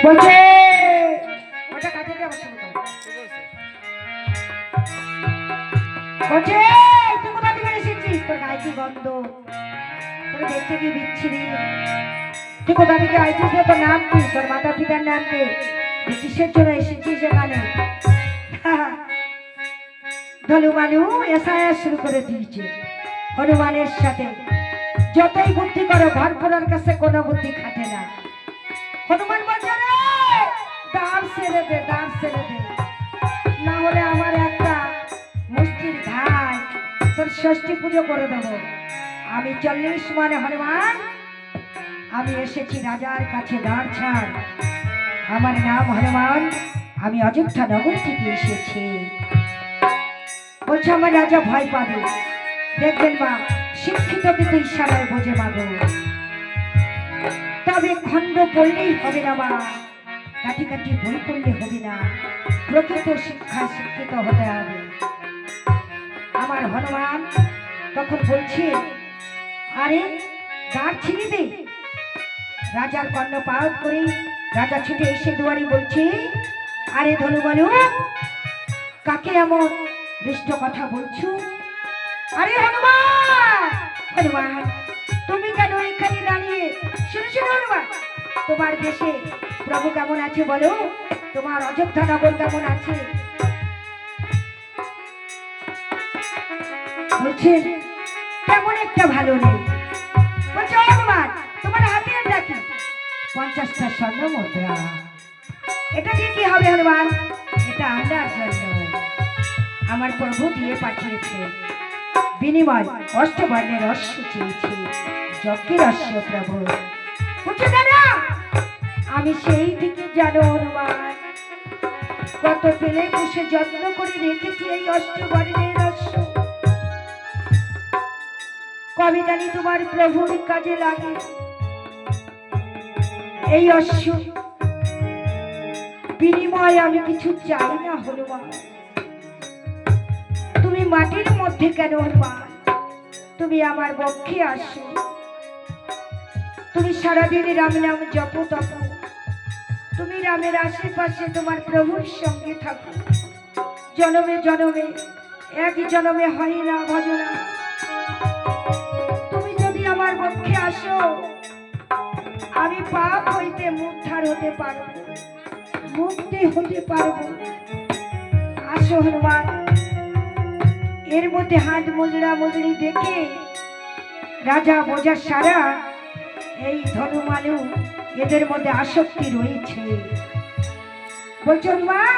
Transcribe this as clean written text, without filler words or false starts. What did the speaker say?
বলছে ওটা কাটে দিয়ে আবার শুরু করো। বলছে তুই কোথা থেকে এসেছিস? তোর গায়ে কি গন্ধ, তোর দেখতে কি বিচ্ছিরি, তুই কোথা থেকে আইছিস? তোর নাম কি? তোর মাতা পিতার নাম কি? কিসের জন্য এসেছিস এখানে? ধলুমালু এসআইআর শুরু করে দিয়েছে। হনুমানের সাথে যতই বুদ্ধি করো ঘর করার কাছে কোনো বুদ্ধি খাটে না। হনুমান বলছে রে দাঁড় ছেড়ে দে, দাঁড় ছেড়ে দে, না হলে আমার একটা মুষ্টির ঘাই তোর ষষ্ঠী পুজো করে দেবো। আমি 40 মানে হনুমান, আমি এসেছি রাজার কাছে দাঁড় ছাড়। আমার নাম হনুমান, আমি অযোধ্যা নগর থেকে এসেছি। বলছে আমার রাজা ভয় পাবে, দেখবেন মা শিক্ষিত কিন্তু ইশারায় বোঝে মাগো, তবে খণ্ড পড়লেই হবে না মা, কাটি কাটি বই পড়লে হবে না, প্রকৃত শিক্ষায় শিক্ষিত হতে হবে। আমার হনুমান তখন বলছে আরে দাঁড় ছিঁড়ে দে। রাজার কর্ণপাত করে রাজা ছুটে এসে দুয়ারি বলছে আরে ধনু বলো কাকে এমন দুষ্ট কথা বলছো? আরে হনুমান, হনুমান তুমি কেন এখানে দাঁড়িয়ে? শুনো শুনো হনুমান, তোমার দেশে প্রভু কেমন আছে বলো? তোমার অযোধ্যা নগর কেমন আছে? বলছে তেমন একটা ভালো নেই। বলছে হনুমান তোমার হাতে ডাকি 50টা স্বর্ণ মুদ্রা, এটা দিয়ে কি হবে হনুমান? এটা আমার জন্য আমার প্রভু দিয়ে পাঠিয়েছে, বিনিময় অষ্টবর্ণের রস্য চেয়েছে, যজ্ঞের রস্য প্রভু। বলছে দাদা আমি সেই দিকে জানো হনুমান, কত পেলে বসে যত্ন করে রেখেছি এই অষ্টবর্ণের রস্য, কবে জানি তোমার প্রভুর কাজে লাগে। এই অশ্ব বিনিময়ে আমি কিছু চাই না হনুমান, তুমি মাটির মধ্যে কেন হনুমান, তুমি আমার বক্ষে আসো, তুমি সারাদিন রাম নাম জপ তপ, তুমি রামের আশেপাশে তোমার প্রভুর সঙ্গে থাকো, জনমে জনমে এক জনমে হয় না ভজনা, তুমি যদি আমার বক্ষে আসো আমি পাপ হইতে উদ্ধার হতে পারবো, মুক্তি হতে পারবো। আসো হনুমান। এর মধ্যে হাত মুজড়া মুজড়ি দেখে রাজা বোঝা সারা এই ধনুমালু এদের মধ্যে আসক্তি রয়েছে। বলছো হনুমান